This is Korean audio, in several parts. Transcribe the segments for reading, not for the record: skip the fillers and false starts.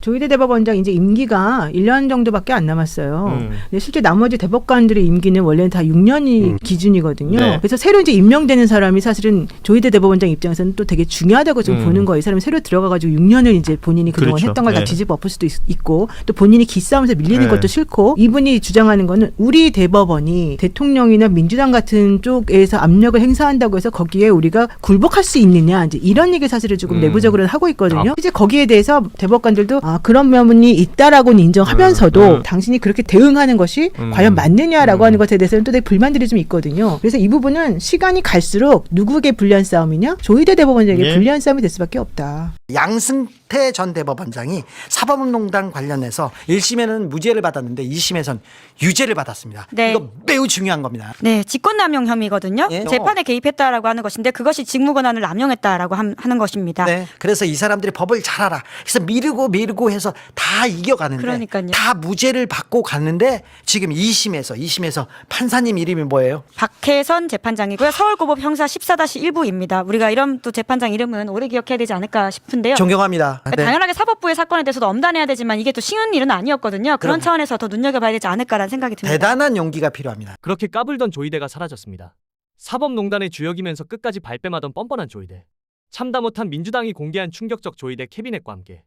조희대 대법원장 이제 임기가 1년 정도밖에 안 남았어요. 근데 실제 나머지 대법관들의 임기는 원래는 다 6년이 기준이거든요. 네. 그래서 새로 이제 임명되는 사람이 사실은 조희대 대법원장 입장에서는 또 되게 중요하다고 좀 보는 거예요. 이 사람이 새로 들어가가지고 6년을 이제 본인이 그동안 그렇죠. 했던 걸 다 네. 뒤집어 엎을 수도 있고 또 본인이 기싸움에서 밀리는 네. 것도 싫고 이분이 주장하는 거는 우리 대법원이 대통령이나 민주당 같은 쪽에서 압력을 행사한다고 해서 거기에 우리가 굴복할 수 있느냐 이제 이런 얘기 사실을 조금 내부적으로는 하고 있거든요. 이제 거기에 대해서 대법관들도 그런 면이 있다라고는 인정하면서도 당신이 그렇게 대응하는 것이 과연 맞느냐라고 하는 것에 대해서는 또 되게 불만들이 좀 있거든요. 그래서 이 부분은 시간이 갈수록 누구에게 불리한 싸움이냐? 조희대 대법원장에게 불리한 싸움이 될 수밖에 없다. 양승태 전 대법원장이 사법농단 관련해서 1심에는 무죄를 받았는데 2심에선 유죄를 받았습니다. 네. 이거 매우 중요한 겁니다. 네, 직권남용 혐의거든요. 예. 재판에 개입했다라고 하는 것인데 그것이 직무권한을 남용했다라고 하는 것입니다. 네. 그래서 이 사람들이 법을 잘 알아. 그래서 미루고 해서 다 이겨가는데 그러니까요. 다 무죄를 받고 갔는데 지금 2심에서 판사님 이름이 뭐예요? 박혜선 재판장이고요. 서울고법 형사 14-1부입니다. 우리가 이런 또 재판장 이름은 오래 기억해야 되지 않을까 싶은데요. 존경합니다. 네. 당연하게 사법부의 사건에 대해서도 엄단해야 되지만 이게 또 쉬운 일은 아니었거든요. 그런 차원에서 더 눈여겨봐야 되지 않을까라는 생각이 듭니다. 대단한 용기가 필요합니다. 그렇게 까불던 조희대가 사라졌습니다. 사법농단의 주역이면서 끝까지 발뺌하던 뻔뻔한 조희대. 참다 못한 민주당이 공개한 충격적 조희대 캐비넷과 함께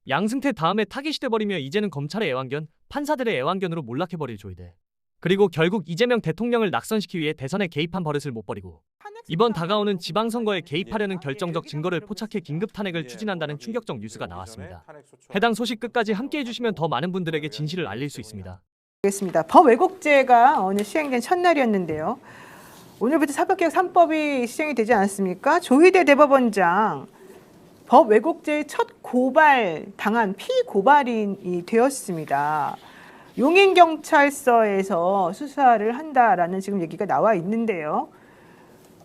양승태 다음에 타깃이 돼버리며 이제는 검찰의 애완견, 판사들의 애완견으로 몰락해버릴 조희대. 그리고 결국 이재명 대통령을 낙선시키기 위해 대선에 개입한 버릇을 못 버리고 이번 다가오는 지방선거에 개입하려는 결정적 증거를 포착해 긴급 탄핵을 추진한다는 충격적 뉴스가 나왔습니다. 해당 소식 끝까지 함께해 주시면 더 많은 분들에게 진실을 알릴 수 있습니다. 알겠습니다. 법 왜곡죄가 오늘 시행된 첫날이었는데요. 오늘부터 사법개혁 3법이 시행이 되지 않았습니까? 조희대 대법원장 법 왜곡죄의 첫 고발 당한 피고발인이 되었습니다. 용인경찰서에서 수사를 한다라는 지금 얘기가 나와 있는데요.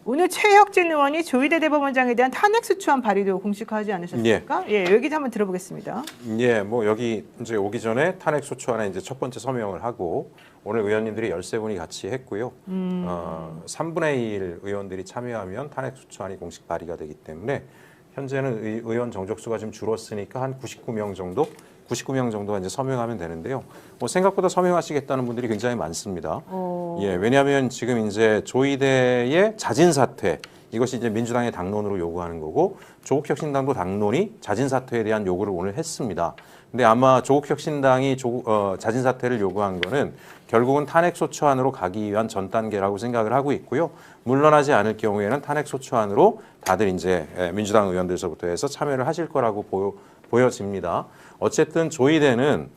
오늘 최혁진 의원이 조희대 대법원장에 대한 탄핵소추안 발의도 공식화하지 않으셨습니까? 예, 여기 한번 들어보겠습니다. 예, 뭐 여기 이제 오기 전에 탄핵소추안에 이제 첫 번째 서명을 하고 오늘 의원님들이 13분이 같이 했고요. 3분의 1 의원들이 참여하면 탄핵소추안이 공식 발의가 되기 때문에 현재는 의원 정족수가 좀 줄었으니까 한 99명 정도가 이제 서명하면 되는데요. 뭐 생각보다 서명하시겠다는 분들이 굉장히 많습니다. 예, 왜냐하면 지금 이제 조희대의 자진 사퇴 이것이 이제 민주당의 당론으로 요구하는 거고 조국혁신당도 당론이 자진 사퇴에 대한 요구를 오늘 했습니다. 근데 아마 조국혁신당이 자진 사퇴를 요구한 거는 결국은 탄핵소추안으로 가기 위한 전 단계라고 생각을 하고 있고요. 물러나지 않을 경우에는 탄핵소추안으로 다들 이제 민주당 의원들서부터 해서 참여를 하실 거라고 보여집니다. 어쨌든 조희대는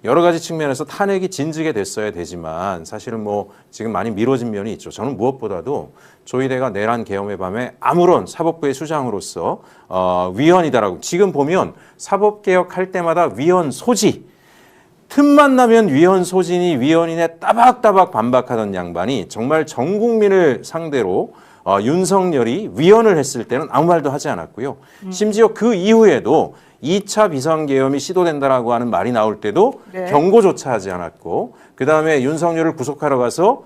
여러 가지 측면에서 탄핵이 진즉에 됐어야 되지만 사실은 뭐 지금 많이 미뤄진 면이 있죠. 저는 무엇보다도 조희대가 내란 계엄의 밤에 아무런 사법부의 수장으로서 위헌이다라고 지금 보면 사법개혁할 때마다 위헌 소지 틈만 나면 위헌 소진이 위헌이네 따박따박 반박하던 양반이 정말 전 국민을 상대로 윤석열이 위헌을 했을 때는 아무 말도 하지 않았고요. 심지어 그 이후에도 2차 비상계엄이 시도된다라고 하는 말이 나올 때도 경고조차 하지 않았고 그다음에 윤석열을 구속하러 가서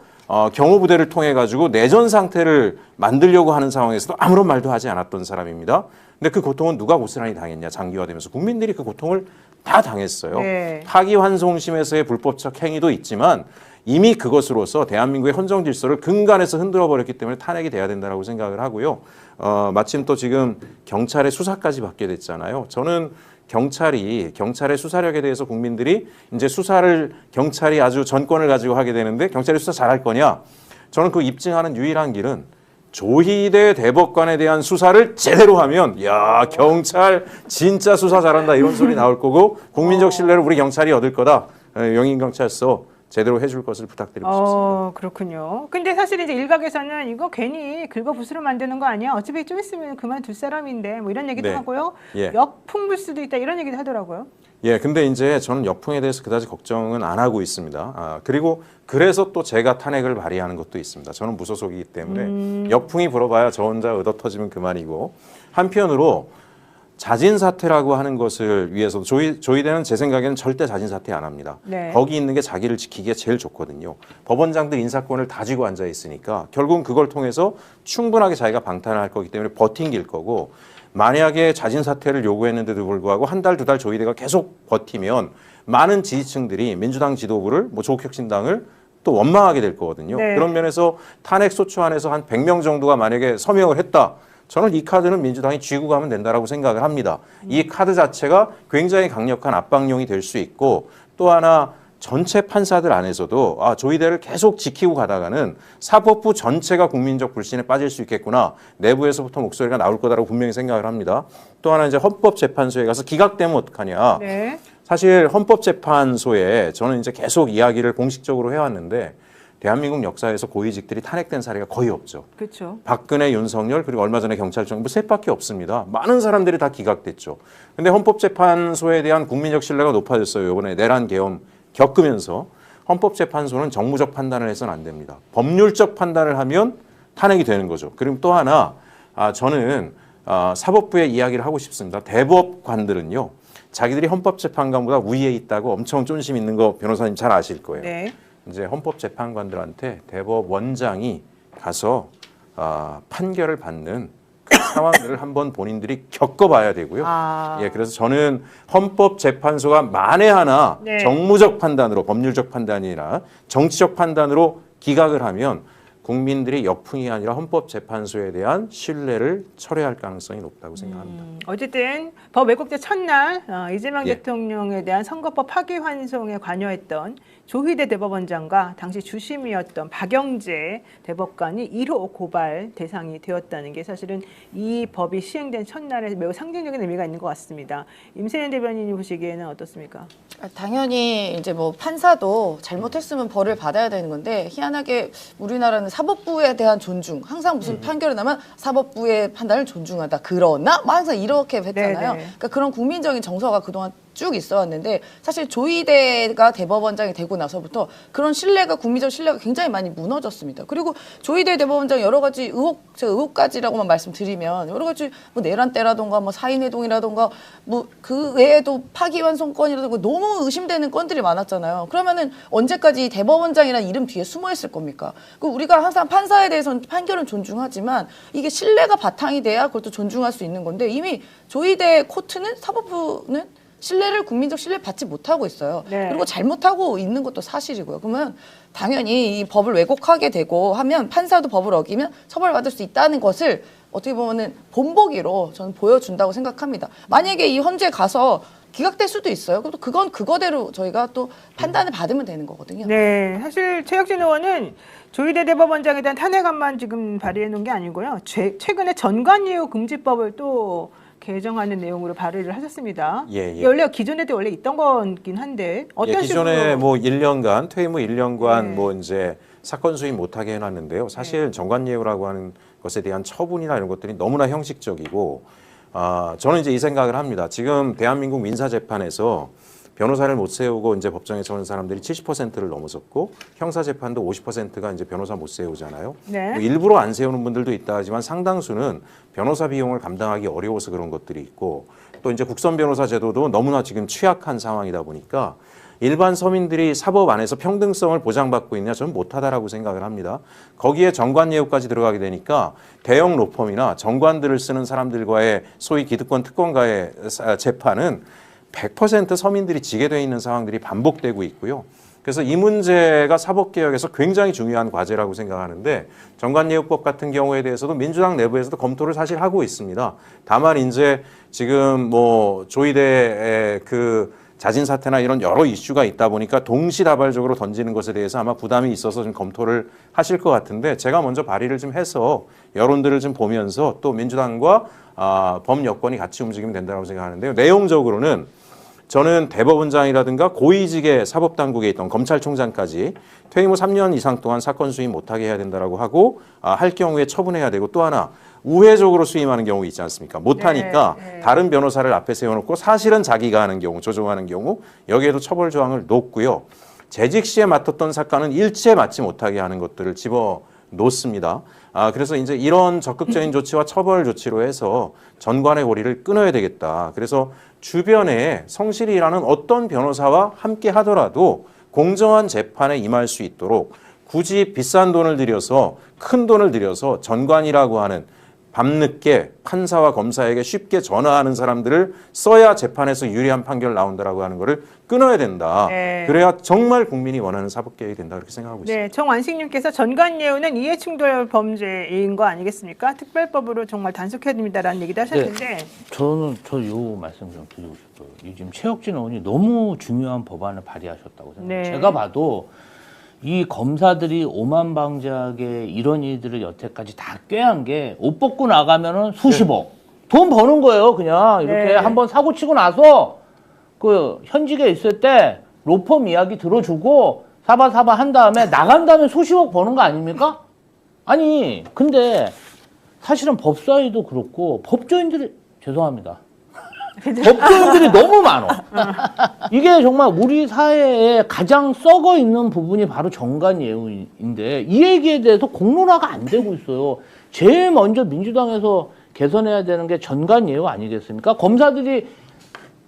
경호부대를 통해 가지고 내전 상태를 만들려고 하는 상황에서도 아무런 말도 하지 않았던 사람입니다. 근데 그 고통은 누가 고스란히 당했냐 장기화되면서 국민들이 그 고통을 다 당했어요. 네. 파기환송심에서의 불법적 행위도 있지만 이미 그것으로서 대한민국의 헌정 질서를 근간에서 흔들어 버렸기 때문에 탄핵이 돼야 된다고 생각을 하고요. 마침 또 지금 경찰의 수사까지 받게 됐잖아요. 저는 경찰의 수사력에 대해서 국민들이 이제 수사를 경찰이 아주 전권을 가지고 하게 되는데 경찰이 수사 잘할 거냐? 저는 그 입증하는 유일한 길은 조희대 대법관에 대한 수사를 제대로 하면 야 경찰 진짜 수사 잘한다 이런 소리 나올 거고 국민적 신뢰를 우리 경찰이 얻을 거다. 용인경찰서 제대로 해줄 것을 부탁드리고 싶습니다. 그렇군요. 근데 사실 이제 일각에서는 이거 괜히 긁어부스러 만드는 거 아니야? 어차피 좀 있으면 그만둘 사람인데 뭐 이런 얘기도 하고요. 예. 역풍 불 수도 있다 이런 얘기도 하더라고요. 예, 근데 이제 저는 역풍에 대해서 그다지 걱정은 안 하고 있습니다. 그리고 그래서 또 제가 탄핵을 발의하는 것도 있습니다. 저는 무소속이기 때문에 역풍이 불어봐야 저 혼자 얻어 터지면 그만이고 한편으로 자진 사퇴라고 하는 것을 위해서 조희대는 제 생각에는 절대 자진 사퇴 안 합니다. 네. 거기 있는 게 자기를 지키기에 제일 좋거든요. 법원장들 인사권을 다 쥐고 앉아 있으니까 결국은 그걸 통해서 충분하게 자기가 방탄을 할 거기 때문에 버팅길 거고 만약에 자진 사퇴를 요구했는데도 불구하고 한 달, 두 달 조희대가 계속 버티면 많은 지지층들이 민주당 지도부를 뭐 조국혁신당을 또 원망하게 될 거거든요. 네. 그런 면에서 탄핵 소추안에서 한 100명 정도가 만약에 서명을 했다. 저는 이 카드는 민주당이 쥐고 가면 된다라고 생각을 합니다. 이 카드 자체가 굉장히 강력한 압박용이 될 수 있고 또 하나 전체 판사들 안에서도 조희대를 계속 지키고 가다가는 사법부 전체가 국민적 불신에 빠질 수 있겠구나. 내부에서부터 목소리가 나올 거다라고 분명히 생각을 합니다. 또 하나 이제 헌법재판소에 가서 기각되면 어떡하냐. 네. 사실 헌법재판소에 저는 이제 계속 이야기를 공식적으로 해왔는데 대한민국 역사에서 고위직들이 탄핵된 사례가 거의 없죠. 그렇죠. 박근혜, 윤석열 그리고 얼마 전에 경찰청 뭐 셋밖에 없습니다. 많은 사람들이 다 기각됐죠. 근데 헌법재판소에 대한 국민적 신뢰가 높아졌어요. 이번에 내란 계엄 겪으면서 헌법재판소는 정무적 판단을 해서는 안 됩니다. 법률적 판단을 하면 탄핵이 되는 거죠. 그리고 또 하나 저는 사법부의 이야기를 하고 싶습니다. 대법관들은요. 자기들이 헌법재판관보다 우위에 있다고 엄청 쫀심 있는 거 변호사님 잘 아실 거예요. 네. 이제 헌법재판관들한테 대법원장이 가서 판결을 받는 그 상황들을 한번 본인들이 겪어봐야 되고요. 예, 그래서 저는 헌법재판소가 만에 하나 네. 정무적 판단으로 법률적 판단이 아니라 정치적 판단으로 기각을 하면 국민들이 역풍이 아니라 헌법재판소에 대한 신뢰를 철회할 가능성이 높다고 생각합니다. 어쨌든 법 왜곡죄 첫날 이재명 예. 대통령에 대한 선거법 파기환송에 관여했던 조희대 대법원장과 당시 주심이었던 박영재 대법관이 1호 고발 대상이 되었다는 게 사실은 이 법이 시행된 첫날에 매우 상징적인 의미가 있는 것 같습니다. 임세연 대변인이 보시기에는 어떻습니까? 당연히 이제 뭐 판사도 잘못했으면 벌을 받아야 되는 건데 희한하게 우리나라는 사법부에 대한 존중, 항상 무슨 판결이 나면 사법부의 판단을 존중하다. 그러나 뭐 항상 이렇게 했잖아요. 네네. 그러니까 그런 국민적인 정서가 그동안 쭉 있어왔는데 사실 조희대가 대법원장이 되고 나서부터 그런 신뢰가 국민적 신뢰가 굉장히 많이 무너졌습니다. 그리고 조희대 대법원장 여러 가지 제가 의혹까지라고만 말씀드리면 여러 가지 뭐 내란 때라던가 뭐 사인회동이라던가 뭐 그 외에도 파기환송건이라던가 너무 의심되는 건들이 많았잖아요. 그러면은 언제까지 대법원장이라는 이름 뒤에 숨어 있을 겁니까? 그 우리가 항상 판사에 대해서는 판결은 존중하지만 이게 신뢰가 바탕이 돼야 그것도 존중할 수 있는 건데 이미 조희대 코트는 사법부는 신뢰를 국민적 신뢰를 받지 못하고 있어요. 네. 그리고 잘못하고 있는 것도 사실이고요. 그러면 당연히 이 법을 왜곡하게 되고 하면 판사도 법을 어기면 처벌받을 수 있다는 것을 어떻게 보면은 본보기로 저는 보여준다고 생각합니다. 만약에 이 헌재 가서 기각될 수도 있어요. 그럼 그건 그거대로 저희가 또 판단을 받으면 되는 거거든요. 네, 사실 최혁진 의원은 조희대 대법원장에 대한 탄핵안만 지금 발의해 놓은 게 아니고요. 최근에 전관예우 금지법을 또 개정하는 내용으로 발의를 하셨습니다. 예. 원래 기존에도 원래 있던 거긴 한데 어떤 기존에 식으로 뭐 1년간 퇴임 후 1년간 네. 뭐 이제 사건 수임 못하게 해놨는데요. 사실 정관예우라고 하는 것에 대한 처분이나 이런 것들이 너무나 형식적이고 저는 이제 이 생각을 합니다. 지금 대한민국 민사재판에서 변호사를 못 세우고 이제 법정에 서는 사람들이 70%를 넘어섰고 형사 재판도 50%가 이제 변호사 못 세우잖아요. 네. 뭐 일부러 안 세우는 분들도 있다 하지만 상당수는 변호사 비용을 감당하기 어려워서 그런 것들이 있고 또 이제 국선 변호사 제도도 너무나 지금 취약한 상황이다 보니까 일반 서민들이 사법 안에서 평등성을 보장받고 있냐 저는 못하다라고 생각을 합니다. 거기에 정관예우까지 들어가게 되니까 대형 로펌이나 정관들을 쓰는 사람들과의 소위 기득권 특권과의 재판은 100% 서민들이 지게 돼 있는 상황들이 반복되고 있고요. 그래서 이 문제가 사법개혁에서 굉장히 중요한 과제라고 생각하는데 정관예우법 같은 경우에 대해서도 민주당 내부에서도 검토를 사실 하고 있습니다. 다만 이제 지금 뭐 조희대의 그 자진 사퇴나 이런 여러 이슈가 있다 보니까 동시다발적으로 던지는 것에 대해서 아마 부담이 있어서 좀 검토를 하실 것 같은데 제가 먼저 발의를 좀 해서 여론들을 좀 보면서 또 민주당과 범여권이 같이 움직이면 된다고 생각하는데요. 내용적으로는 저는 대법원장이라든가 고위직의 사법당국에 있던 검찰총장까지 퇴임 후 3년 이상 동안 사건 수임 못하게 해야 된다라고 하고 할 경우에 처분해야 되고 또 하나 우회적으로 수임하는 경우 있지 않습니까? 못하니까 네. 다른 변호사를 앞에 세워놓고 사실은 자기가 하는 경우, 조종하는 경우 여기에도 처벌 조항을 놓고요. 재직 시에 맡았던 사건은 일체 맡지 못하게 하는 것들을 집어놓습니다. 그래서 이제 이런 적극적인 조치와 처벌 조치로 해서 전관의 고리를 끊어야 되겠다. 그래서 주변에 성실히 일하는 어떤 변호사와 함께 하더라도 공정한 재판에 임할 수 있도록 굳이 비싼 돈을 들여서 큰 돈을 들여서 전관이라고 하는 밤늦게 판사와 검사에게 쉽게 전화하는 사람들을 써야 재판에서 유리한 판결 나온다라고 하는 거를 끊어야 된다. 네. 그래야 정말 국민이 원하는 사법개혁이 된다 그렇게 생각하고 있습니다. 네, 정완식님께서 전관예우는 이해충돌 범죄인 거 아니겠습니까? 특별법으로 정말 단속해야 됩니다라는 얘기도 하셨는데 저는 요 말씀 좀 드리고 싶어요. 이 지금 최혁진 의원이 너무 중요한 법안을 발의하셨다고 생각해요. 네. 제가 봐도 이 검사들이 오만방자하게 이런 일들을 여태까지 다 꾀한 게 옷 벗고 나가면은 수십억 돈 버는 거예요. 그냥 이렇게 네. 한번 사고 치고 나서 그 현직에 있을 때 로펌 이야기 들어주고 사바사바 한 다음에 나간 다음에 수십억 버는 거 아닙니까? 아니 근데 사실은 법사위도 그렇고 법조인들이 죄송합니다. 법조인들이 너무 많어. 이게 정말 우리 사회에 가장 썩어 있는 부분이 바로 정관예우인데 이 얘기에 대해서 공론화가 안 되고 있어요. 제일 먼저 민주당에서 개선해야 되는 게 전관예우 아니겠습니까? 검사들이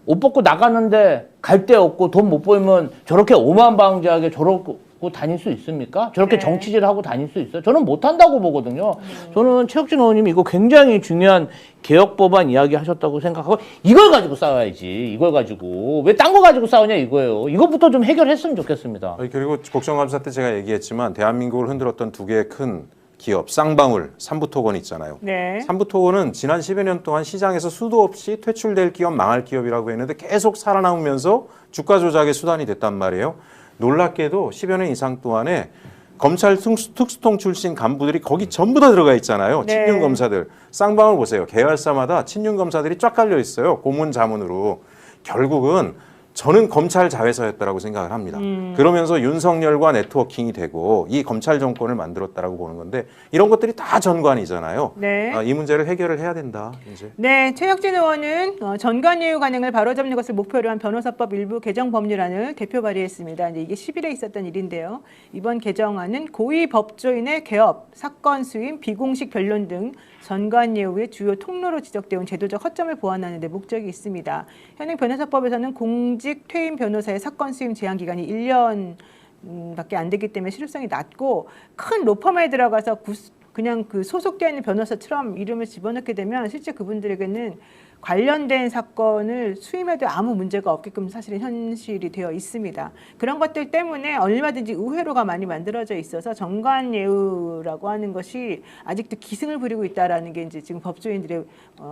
옷 벗고 나가는데 갈 데 없고 돈 못 벌면 저렇게 오만방자하게 저러고 다닐 수 있습니까? 저렇게 네. 정치질하고 다닐 수 있어요? 저는 못한다고 보거든요. 저는 최혁진 의원님이 이거 굉장히 중요한 개혁법안 이야기 하셨다고 생각하고 이걸 가지고 싸워야지. 이걸 가지고. 왜 딴 거 가지고 싸우냐 이거예요. 이것부터 좀 해결했으면 좋겠습니다. 그리고 국정감사 때 제가 얘기했지만 대한민국을 흔들었던 두 개의 큰 기업 쌍방울, 삼부토건 있잖아요. 네. 삼부토건은 지난 10여 년 동안 시장에서 수도 없이 퇴출될 기업, 망할 기업이라고 했는데 계속 살아남으면서 주가 조작의 수단이 됐단 말이에요. 놀랍게도 10여 년 이상 동안에 검찰 특수통 출신 간부들이 거기 전부 다 들어가 있잖아요. 네. 친윤 검사들. 쌍방울 보세요. 계열사마다 친윤 검사들이 쫙 깔려 있어요. 고문 자문으로. 결국은 저는 검찰 자회사였다라고 생각을 합니다. 그러면서 윤석열과 네트워킹이 되고 이 검찰 정권을 만들었다라고 보는 건데 이런 것들이 다 전관이잖아요. 네. 이 문제를 해결을 해야 된다. 이제. 네, 최혁진 의원은 전관예우 관행을 바로잡는 것을 목표로 한 변호사법 일부 개정 법률안을 대표 발의했습니다. 이제 이게 10일에 있었던 일인데요. 이번 개정안은 고위 법조인의 개업, 사건 수임, 비공식 변론 등 전관예우의 주요 통로로 지적되어 온 제도적 허점을 보완하는 데 목적이 있습니다. 현행 변호사법에서는 공직 퇴임 변호사의 사건 수임 제한 기간이 1년 밖에 안 되기 때문에 실효성이 낮고 큰 로펌에 들어가서 그냥 그 소속되어 있는 변호사처럼 이름을 집어넣게 되면 실제 그분들에게는 관련된 사건을 수임해도 아무 문제가 없게끔 사실은 현실이 되어 있습니다. 그런 것들 때문에 얼마든지 의회로가 많이 만들어져 있어서 정관예우라고 하는 것이 아직도 기승을 부리고 있다라는 게 이제 지금 법조인들의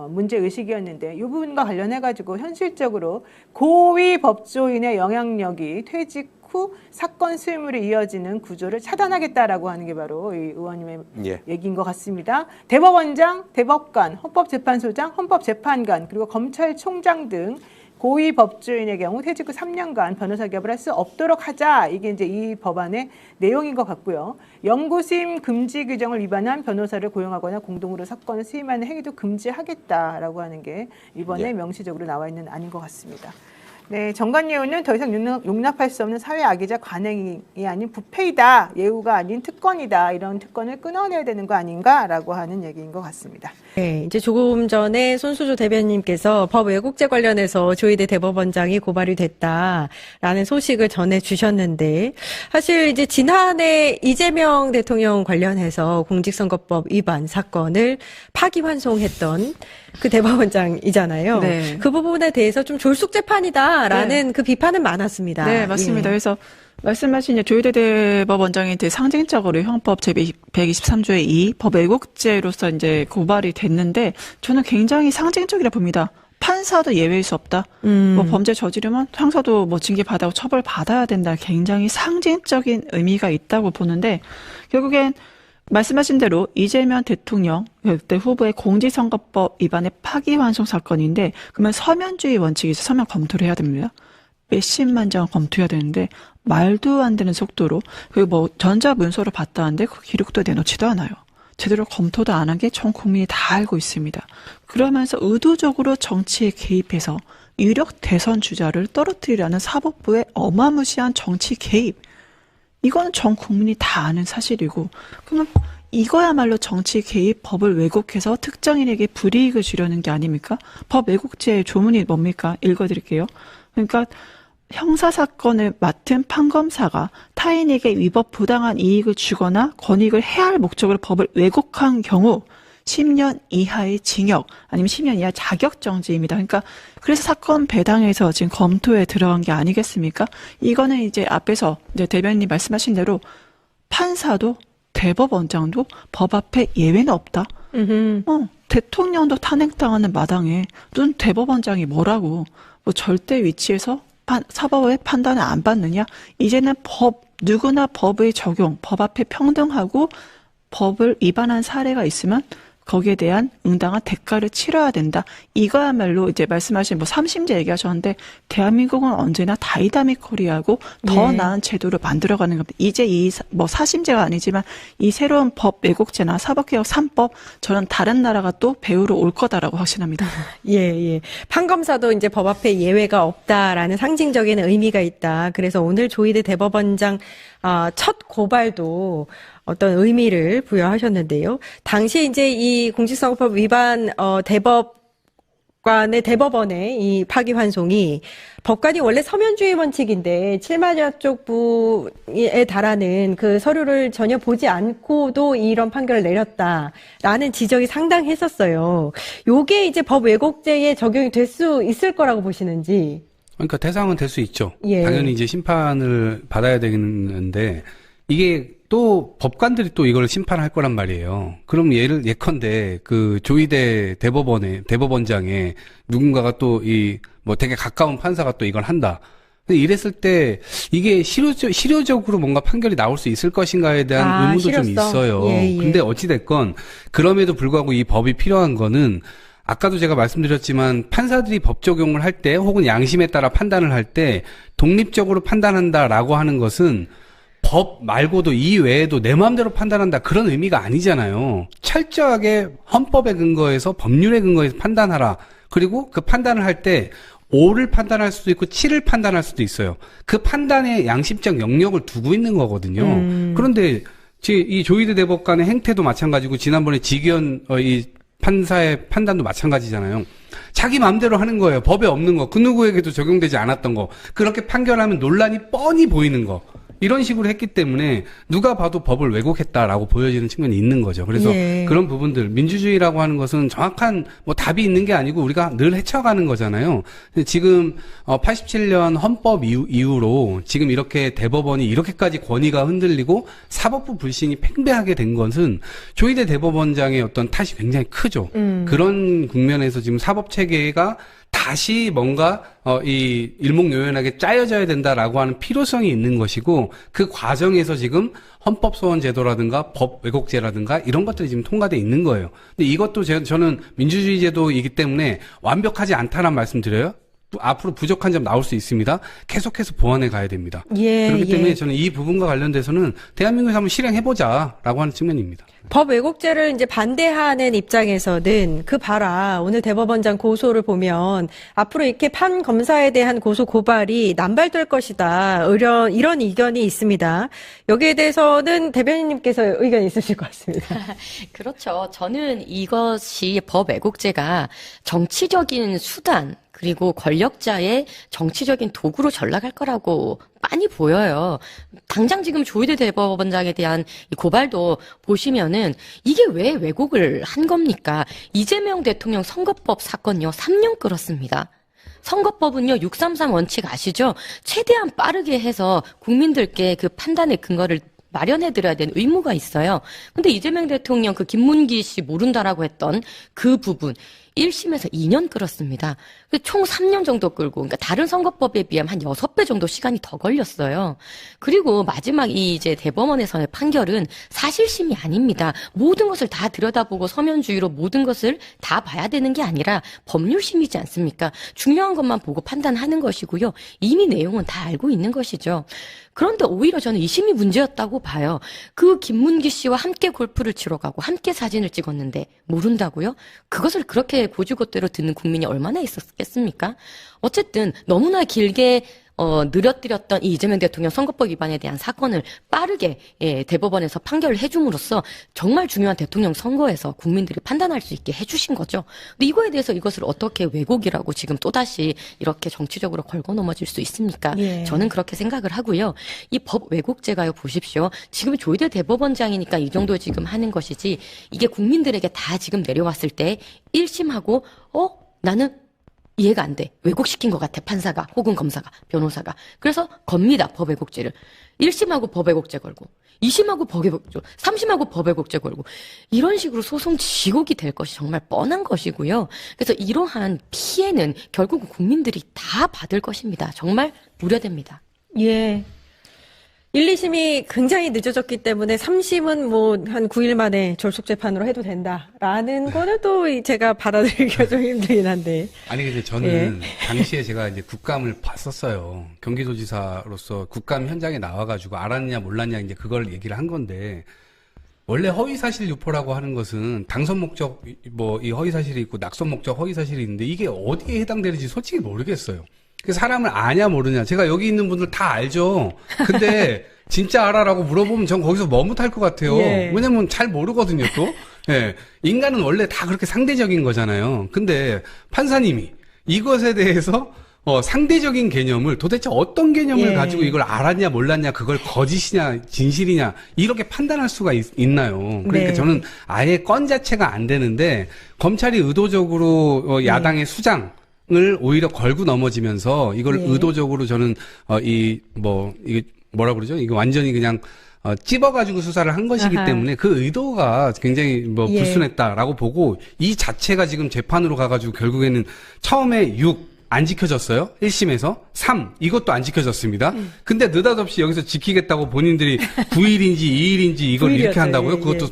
문제 의식이었는데 이 부분과 관련해 가지고 현실적으로 고위 법조인의 영향력이 퇴직 후 사건 수임으로 이어지는 구조를 차단하겠다라고 하는 게 바로 이 의원님의 얘기인 것 같습니다. 대법원장, 대법관, 헌법재판소장, 헌법재판관 그리고 검찰총장 등 고위 법조인의 경우 퇴직 후 3년간 변호사 기업을 할 수 없도록 하자. 이게 이제 이 법안의 내용인 것 같고요. 영구수임 금지 규정을 위반한 변호사를 고용하거나 공동으로 사건을 수임하는 행위도 금지하겠다라고 하는 게 이번에 명시적으로 나와 있는 안인 것 같습니다. 네, 정관예우는 더 이상 용납할 수 없는 사회 악이자 관행이 아닌 부패이다. 예우가 아닌 특권이다. 이런 특권을 끊어내야 되는 거 아닌가라고 하는 얘기인 것 같습니다. 네, 이제 조금 전에 손수조 대변인께서 법 왜곡죄 관련해서 조희대 대법원장이 고발이 됐다라는 소식을 전해 주셨는데 사실 이제 지난해 이재명 대통령 관련해서 공직선거법 위반 사건을 파기환송했던 그 대법원장이잖아요. 네. 그 부분에 대해서 좀 졸속재판이다라는 네. 그 비판은 많았습니다. 네, 맞습니다. 예. 그래서 말씀하신 조희대 대법원장이 이제 상징적으로 형법 제123조의 2 법 왜곡죄로서 이제 고발이 됐는데 저는 굉장히 상징적이라 봅니다. 판사도 예외일 수 없다. 뭐 범죄 저지르면 형사도 뭐 징계 받아고 처벌 받아야 된다. 굉장히 상징적인 의미가 있다고 보는데 결국엔 말씀하신 대로 이재명 대통령 그때 후보의 공직선거법 위반의 파기환송 사건인데 그러면 서면주의 원칙이 있어 서면 검토를 해야 됩니다. 몇십만 장을 검토해야 되는데 말도 안 되는 속도로 그리고 뭐 전자문서로 봤다는데 그 기록도 내놓지도 않아요. 제대로 검토도 안 한 게 전 국민이 다 알고 있습니다. 그러면서 의도적으로 정치에 개입해서 유력 대선 주자를 떨어뜨리라는 사법부의 어마무시한 정치 개입. 이거는 전 국민이 다 아는 사실이고 그러면 이거야말로 정치 개입 법을 왜곡해서 특정인에게 불이익을 주려는 게 아닙니까? 법 왜곡죄의 조문이 뭡니까? 읽어드릴게요. 그러니까 형사사건을 맡은 판검사가 타인에게 위법 부당한 이익을 주거나 권익을 해할 목적으로 법을 왜곡한 경우 10년 이하의 징역 아니면 10년 이하 자격정지입니다. 그러니까 그래서 사건 배당에서 지금 검토에 들어간 게 아니겠습니까? 이거는 이제 앞에서 이제 대변인님 말씀하신 대로 판사도 대법원장도 법 앞에 예외는 없다. 대통령도 탄핵당하는 마당에 무슨 대법원장이 뭐라고 뭐 절대 위치에서 사법의 판단을 안 받느냐? 이제는 누구나 법의 적용, 법 앞에 평등하고 법을 위반한 사례가 있으면 거기에 대한 응당한 대가를 치러야 된다. 이거야말로 이제 말씀하신 뭐 3심제 얘기하셨는데 대한민국은 언제나 다이나믹 코리아고 더 나은 제도를 만들어가는 겁니다. 이제 이 뭐 4심제가 아니지만 이 새로운 법 왜곡제나 사법개혁 3법 저는 다른 나라가 또 배우러 올 거다라고 확신합니다. 예. 판검사도 이제 법 앞에 예외가 없다라는 상징적인 의미가 있다. 그래서 오늘 조희대 대법원장 첫 고발도 어떤 의미를 부여하셨는데요. 당시 이제 이 공직선거법 위반 대법원의 이 파기환송이 법관이 원래 서면주의 원칙인데 7만여 쪽 부에 달하는 그 서류를 전혀 보지 않고도 이런 판결을 내렸다라는 지적이 상당했었어요. 요게 이제 법 왜곡죄에 적용이 될 수 있을 거라고 보시는지. 그러니까 대상은 될 수 있죠. 예. 당연히 이제 심판을 받아야 되는데 이게 또 법관들이 또 이걸 심판할 거란 말이에요. 그럼 예컨대 그 조희대 대법원장에 누군가가 또 뭐 되게 가까운 판사가 또 이걸 한다. 근데 이랬을 때 이게 실효적으로 뭔가 판결이 나올 수 있을 것인가에 대한 의문도 좀 있어요. 예. 근데 어찌됐건 그럼에도 불구하고 이 법이 필요한 거는 아까도 제가 말씀드렸지만 판사들이 법 적용을 할 때 혹은 양심에 따라 판단을 할 때 독립적으로 판단한다라고 하는 것은 법 말고도 이 외에도 내 마음대로 판단한다 그런 의미가 아니잖아요. 철저하게 헌법에 근거해서 법률에 근거해서 판단하라. 그리고 그 판단을 할 때 5를 판단할 수도 있고 7을 판단할 수도 있어요. 그 판단의 양심적 영역을 두고 있는 거거든요. 그런데 이 조희대 대법관의 행태도 마찬가지고 지난번에 지기현 이 판사의 판단도 마찬가지잖아요. 자기 마음대로 하는 거예요. 법에 없는 거. 그 누구에게도 적용되지 않았던 거. 그렇게 판결하면 논란이 뻔히 보이는 거. 이런 식으로 했기 때문에 누가 봐도 법을 왜곡했다라고 보여지는 측면이 있는 거죠. 그래서 그런 부분들 민주주의라고 하는 것은 정확한 뭐 답이 있는 게 아니고 우리가 늘 헤쳐가는 거잖아요. 지금 87년 헌법 이후로 지금 이렇게 대법원이 이렇게까지 권위가 흔들리고 사법부 불신이 팽배하게 된 것은 조희대 대법원장의 어떤 탓이 굉장히 크죠. 그런 국면에서 지금 사법 체계가 다시 뭔가 이 일목요연하게 짜여져야 된다라고 하는 필요성이 있는 것이고 그 과정에서 지금 헌법 소원 제도라든가 법 왜곡죄라든가 이런 것들이 지금 통과돼 있는 거예요. 근데 이것도 저는 민주주의 제도이기 때문에 완벽하지 않다는 말씀 드려요. 앞으로 부족한 점 나올 수 있습니다. 계속해서 보완해 가야 됩니다. 그렇기 때문에 저는 이 부분과 관련돼서는 대한민국에서 한번 실행해보자라고 하는 측면입니다. 법 왜곡죄를 이제 반대하는 입장에서는 그 봐라 오늘 대법원장 고소를 보면 앞으로 이렇게 판 검사에 대한 고소 고발이 남발될 것이다 이런 의견이 있습니다. 여기에 대해서는 대변인님께서 의견이 있으실 것 같습니다. 그렇죠. 저는 이것이 법 왜곡죄가 정치적인 수단 그리고 권력자의 정치적인 도구로 전락할 거라고 빤히 보여요. 당장 지금 조희대 대법원장에 대한 이 고발도 보시면은 이게 왜 왜곡을 한 겁니까? 이재명 대통령 선거법 사건요 3년 끌었습니다. 선거법은요 633 원칙 아시죠? 최대한 빠르게 해서 국민들께 그 판단의 근거를 마련해드려야 되는 의무가 있어요. 근데 이재명 대통령 그 김문기 씨 모른다라고 했던 그 부분 1심에서 2년 끌었습니다. 총 3년 정도 끌고, 그러니까 다른 선거법에 비하면 한 6배 정도 시간이 더 걸렸어요. 그리고 마지막 이 이제 대법원에서의 판결은 사실심이 아닙니다. 모든 것을 다 들여다보고 서면주의로 모든 것을 다 봐야 되는 게 아니라 법률심이지 않습니까? 중요한 것만 보고 판단하는 것이고요. 이미 내용은 다 알고 있는 것이죠. 그런데 오히려 저는 2심이 문제였다고 봐요. 그 김문기 씨와 함께 골프를 치러 가고 함께 사진을 찍었는데 모른다고요? 그것을 그렇게 고지고대로 듣는 국민이 얼마나 있었겠습니까? 어쨌든 너무나 길게 느려뜨렸던 이 이재명 대통령 선거법 위반에 대한 사건을 빠르게 대법원에서 판결을 해줌으로써 정말 중요한 대통령 선거에서 국민들이 판단할 수 있게 해주신 거죠. 근데 이거에 대해서 이것을 어떻게 왜곡이라고 지금 또다시 이렇게 정치적으로 걸고 넘어질 수 있습니까? 예. 저는 그렇게 생각을 하고요. 이 법 왜곡죄가요, 보십시오. 지금 조희대 대법원장이니까 이 정도 지금 하는 것이지 이게 국민들에게 다 지금 내려왔을 때 1심하고 나는 이해가 안 돼. 왜곡시킨 것 같아. 판사가 혹은 검사가 변호사가. 그래서 겁니다. 법 왜곡죄를. 1심하고 법 왜곡죄 걸고 2심하고 법 왜곡죄 3심하고 법 왜곡죄 걸고 이런 식으로 소송 지옥이 될 것이 정말 뻔한 것이고요. 그래서 이러한 피해는 결국 국민들이 다 받을 것입니다. 정말 우려됩니다. 예. 1, 2심이 굉장히 늦어졌기 때문에 3심은 뭐 한 9일 만에 졸속 재판으로 해도 된다라는 거는 또 제가 받아들이기가 좀 힘들긴 한데. 아니 근데 저는 당시에 제가 이제 국감을 봤었어요. 경기도지사로서 국감 현장에 나와가지고 알았냐 몰랐냐 이제 그걸 얘기를 한 건데 원래 허위사실 유포라고 하는 것은 당선 목적 뭐 이 허위사실이 있고 낙선 목적 허위사실이 있는데 이게 어디에 해당되는지 솔직히 모르겠어요. 그 사람을 아냐 모르냐. 제가 여기 있는 분들 다 알죠. 근데 진짜 알아라고 물어보면 전 거기서 머뭇할 것 같아요. 예. 왜냐면 잘 모르거든요 또. 예. 인간은 원래 다 그렇게 상대적인 거잖아요. 근데 판사님이 이것에 대해서 상대적인 개념을 도대체 어떤 개념을 예. 가지고 이걸 알았냐 몰랐냐 그걸 거짓이냐 진실이냐 이렇게 판단할 수가 있나요. 그러니까 네. 저는 아예 건 자체가 안 되는데 검찰이 의도적으로 야당의 수장 을 오히려 걸고 넘어지면서 이걸 예. 의도적으로 저는 이게 뭐라 그러죠? 이거 완전히 그냥 찝어가지고 수사를 한 것이기 아하. 때문에 그 의도가 굉장히 예. 불순했다라고 보고 이 자체가 지금 재판으로 가가지고 결국에는 처음에 6 안 지켜졌어요. 1심에서 3 이것도 안 지켜졌습니다. 근데 느닷없이 여기서 지키겠다고 본인들이 9일인지 2일인지 이걸 9일이었죠. 이렇게 한다고요? 예, 그것도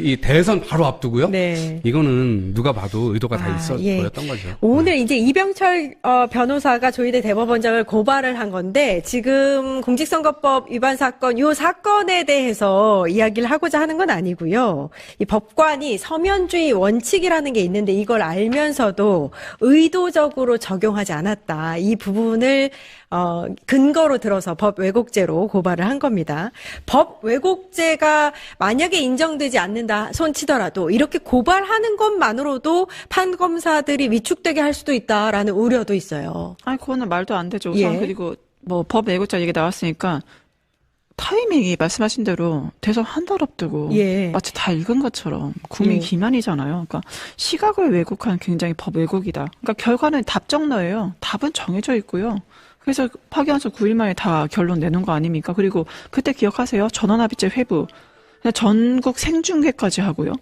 이 대선 바로 앞두고요. 네. 이거는 누가 봐도 의도가 다 예. 보였던 거죠. 오늘 이제 이병철 변호사가 조희대 대법원장을 고발을 한 건데 지금 공직선거법 위반 사건 이 사건에 대해서 이야기를 하고자 하는 건 아니고요. 이 법관이 서면주의 원칙이라는 게 있는데 이걸 알면서도 의도적으로 적용하지 않았다. 이 부분을 근거로 들어서 법 왜곡죄로 고발을 한 겁니다. 법 왜곡죄가 만약에 인정되지 않는다 손치더라도 이렇게 고발하는 것만으로도 판검사들이 위축되게 할 수도 있다라는 우려도 있어요. 아니, 그거는 말도 안 되죠. 우선 예. 그리고 뭐 법 왜곡죄 얘기 나왔으니까 타이밍이 말씀하신 대로 대선 한 달 앞두고 예. 마치 다 읽은 것처럼 국민 예. 기만이잖아요. 그러니까 시각을 왜곡한 굉장히 법 왜곡이다. 그러니까 결과는 답정너예요. 답은 정해져 있고요. 그래서 파기환송 9일 만에 다 결론 내는 거 아닙니까? 그리고 그때 기억하세요? 전원합의체 회부. 전국 생중계까지 하고요.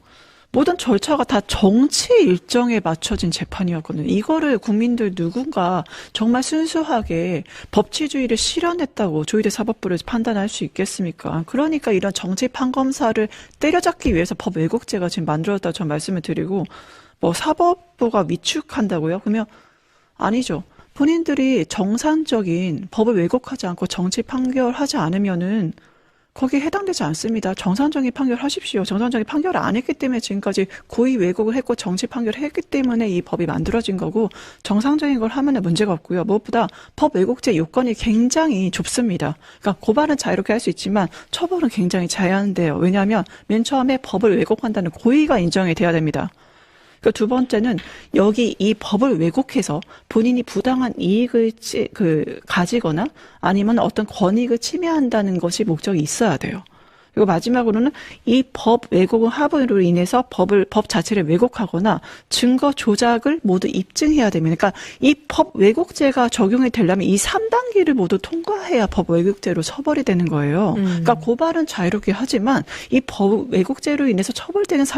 모든 절차가 다 정치 일정에 맞춰진 재판이었거든요. 이거를 국민들 누군가 정말 순수하게 법치주의를 실현했다고 조희대 사법부를 판단할 수 있겠습니까? 그러니까 이런 정치 판검사를 때려잡기 위해서 법 왜곡죄가 지금 만들어졌다고 전 말씀을 드리고 뭐 사법부가 위축한다고요? 그러면 아니죠. 본인들이 정상적인 법을 왜곡하지 않고 정치 판결하지 않으면은 거기에 해당되지 않습니다. 정상적인 판결하십시오. 정상적인 판결을 안 했기 때문에 지금까지 고의 왜곡을 했고 정치 판결을 했기 때문에 이 법이 만들어진 거고 정상적인 걸 하면은 문제가 없고요. 무엇보다 법 왜곡죄 요건이 굉장히 좁습니다. 그러니까 고발은 자유롭게 할 수 있지만 처벌은 굉장히 제한돼요. 왜냐하면 맨 처음에 법을 왜곡한다는 고의가 인정이 돼야 됩니다. 그 두 번째는 여기 이 법을 왜곡해서 본인이 부당한 이익을 가지거나 아니면 어떤 권익을 침해한다는 것이 목적이 있어야 돼요. 그리고 마지막으로는 이 법 왜곡 합의로 인해서 법 자체를 왜곡하거나 증거 조작을 모두 입증해야 됩니다. 그러니까 이 법 왜곡죄가 적용이 되려면 이 3단계를 모두 통과해야 법 왜곡죄로 처벌이 되는 거예요. 그러니까 고발은 자유롭게 하지만 이 법 왜곡죄로 인해서 처벌되는 사람